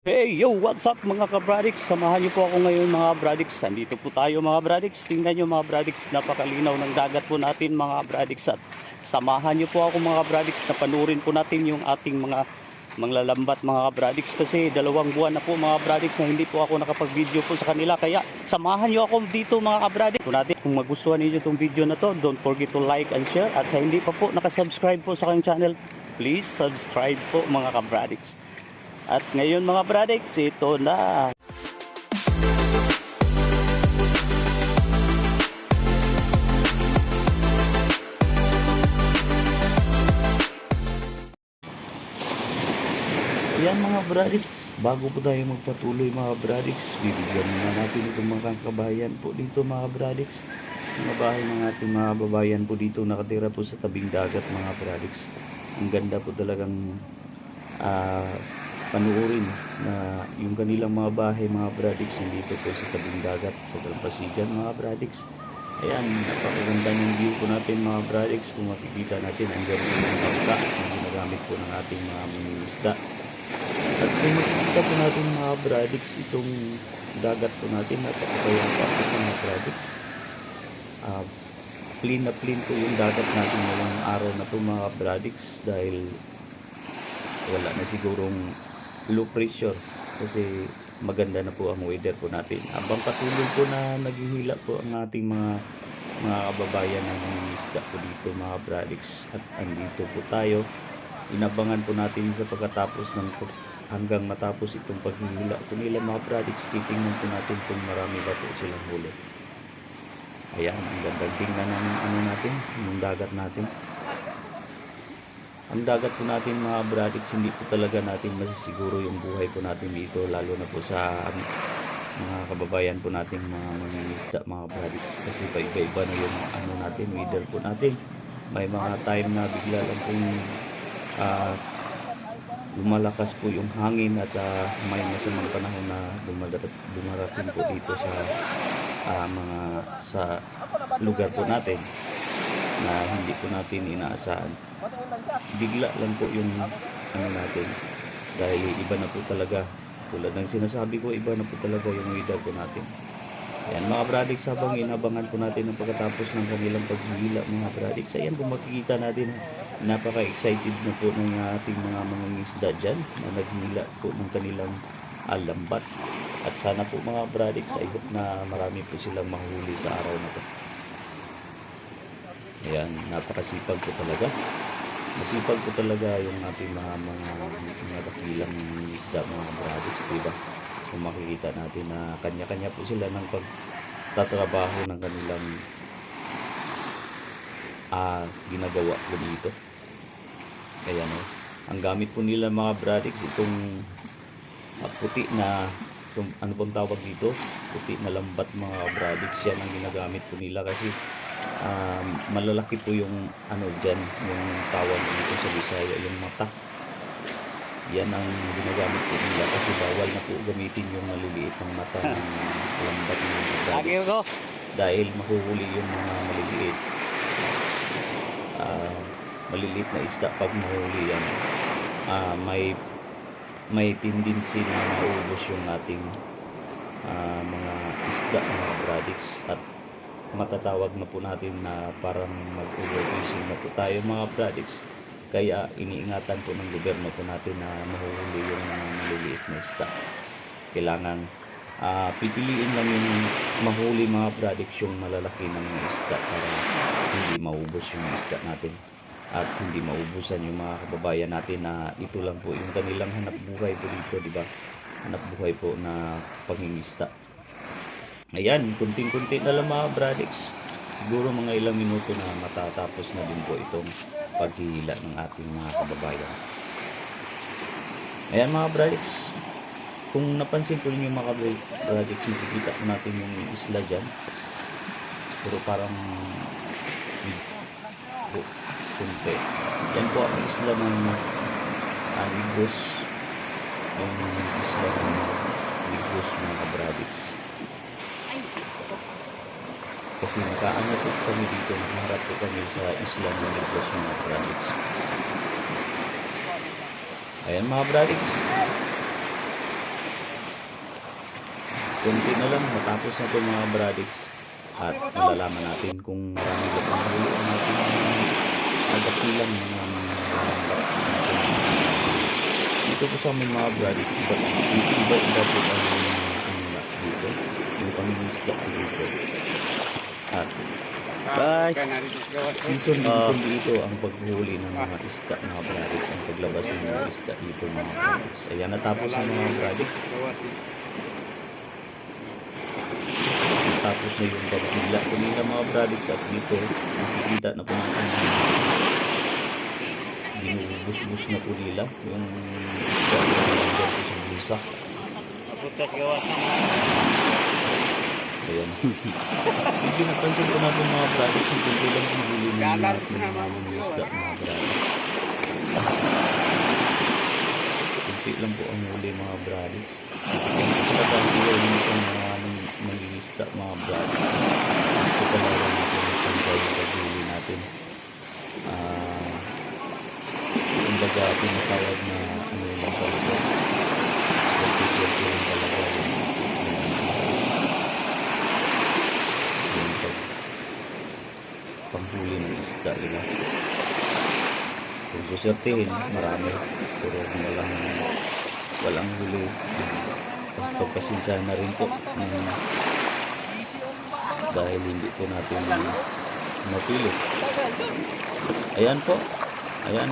Hey, yo, what's up mga kabradix? Samahan niyo po ako ngayon mga bradix. Andito po tayo mga bradix. Tingnan niyo mga bradix, napakalinaw ng dagat po natin mga bradix. At samahan niyo po ako mga bradix na panurin po natin yung ating mga manglalambat mga bradix. Kasi 2 buwan na po mga bradix na hindi po ako nakapag-video po sa kanila. Kaya samahan niyo ako dito mga bradix. Kung magustuhan niyo itong video na to, don't forget to like and share. At sa hindi pa po nakasubscribe po sa kanyang channel, please subscribe po mga kabradix. At ngayon mga bradix, ito na. Yan mga bradix, bago po tayo magpatuloy mga bradix, bibigyan muna natin itong mga kabayan po dito mga bradix. Mga bahay ng ating mga babayan po dito nakatira po sa tabing dagat mga bradix. Ang ganda po talagang panuorin na yung kanilang mga bahay mga bradix dito po sa tabing dagat sa Dalampasigan mga bradix. Ayan, napakaganda ng view po natin mga bradix. Kung makikita natin ang ganda ng bangka na ginagamit po ng ating mga mangingisda. At kung makikita po natin mga bradix, itong dagat po natin, napakagayang pa po mga bradix. Clean na clean po yung dagat natin ngayong araw na po mga bradix dahil wala na sigurong low pressure kasi maganda na po ang weather po natin. Habang patuloy po na naghihila po ang ating mga kababayan na nangingisda po dito mga bradix at andito po tayo. Inabangan po natin sa pagkatapos ng hanggang matapos itong paghihila po nila mga bradix. Titingnan po natin kung marami ba po silang huli. Ayan, ang gandang tingnan ng ano natin, yung dagat natin. Ang dagat po natin mga bradix, hindi po talaga natin masisiguro yung buhay po natin dito, lalo na po sa mga kababayan po natin mga mangingisda mga bradix, kasi iba-iba na yung ano natin, weather po natin. May mga time na bigla lang pong lumalakas po yung hangin at may masamang panahon na dumarating po dito sa sa lugar po natin na hindi po natin inaasahan. Bigla lang po yung ano natin dahil iba na po talaga, tulad ng sinasabi ko, iba na po talaga yung weather po natin. Ayan mga bradix, habang inabangan po natin ang pagkatapos ng kanilang paghihila mga bradix, ayan po makikita natin napaka-excited na po ng ating mga mangingisda dyan na naghihila po ng kanilang lambat. At sana po mga bradix, I hope na marami po silang mahuli sa araw na to. Ayan, napakasipag po talaga. Masipag po talaga yung ating mga dakilang isda mga bradix, diba? Kung makikita natin na kanya-kanya po sila ng pagtatrabaho ng kanilang ginagawa po dito. Ayan o. Ang gamit po nila mga bradix, itong puti na, ano bang tawag dito? Puti na lambat mga bradix. Yan ang ginagamit po nila kasi malalaki po yung ano dyan, yung tawag dito sa Bisaya, yung mata. Yan ang ginagamit po nila kasi bawal na po gamitin yung maliliit ng mata ng lambat ng bradix dahil mahuhuli yung mga maliliit. Maliliit na isda pag mahuli yan, may tendency na maubos yung ating mga isda mga bradix at matatawag na po natin na parang mag-overfishing na po tayo mga bradix. Kaya iniingatan po ng gobyerno po natin na mahuhuli yung mga maliliit na isda. Kailangan pipiliin lang yung mahuli mga bradix yung malalaki ng mga isda para hindi maubos yung isda natin at hindi maubusan yung mga kababayan natin na ito lang po yung kanilang hanap buhay po dito, di ba? Hanap buhay po na pangingisda. Ayan, kunting-kunti na lang mga bradix. Siguro mga ilang minuto na matatapos na din po itong paghihila ng ating mga kababayan. Ayan mga bradix, kung napansin po ninyo mga bradix, makikita po natin yung isla dyan. Pero parang kunti. Yan po ang isla ng Negros. Yung isla ng Negros mga bradix. Kasi nakaano po kami dito, nakaharap po kami sa isla ng Negros mga bradix. Ayan mga bradix, konti na lang matapos na ito mga bradiks at malalaman natin kung marami ba pang huli ang ating agapilang mga dito po sa amin mga bradiks iba po ang mga dito yung pangingisda po dito at season din po dito ang paghuli ng mga isda mga bradiks, ang paglabas ng mga isda dito mga bradiks. Ayan, natapos ang mga bradiks. Tapos na yung pagbila po nila mga bradiks at dito nakikita na po natin binubus-bus na po nila yung isda na nandyan po sa busa. Ayan. Medyo napansin ko natin mga bradiks yung kunti lang yung huli nila natin mga isda mga bradiks. Kunti lang po ang huli mga bradiks. Talaga ang huli minsan mga mangingisda mga bradiks. Ito talaga natin ang gawin sa huli natin. Kumbaga tinatawag na ano yung mga salito. Swerte yung talaga yung panghuli ng isda, diba? Kung susertihin, marami. Pero kung walang huli, pagpasensya na rin po. Dahil hindi po natin mapili. Ayan po. Ayan.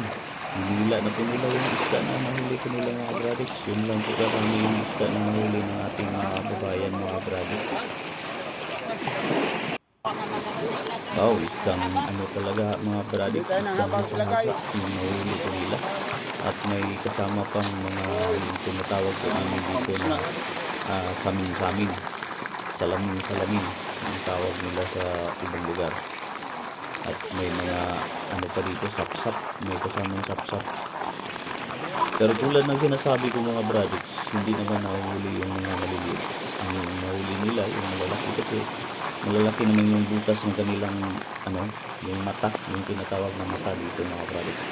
Hinila na po nila yung isda na nahuli ko nila mga bradiks. Yun lang po karami yung isda na nahuli ng ating mga kababayan mga bradiks. Wow, isdang ano talaga mga bradiks, isdang hasa-hasa yung nahuli ko nila. At may kasama pang mga yung tinatawag ko namin dito na samin-samin. Salamin-salamin ang tawag nila sa ibang lugar. At may mga ano pa dito, sapsap, may kasamang sapsap. Pero tulad ng sinasabi ko mga bradiks, hindi naman nahuli yung mga maliliit. Ang nahuli nila, yung malalaki kasi malalaki naman yung butas ng kanilang ano, yung mata, yung tinatawag na mata dito mga bradiks.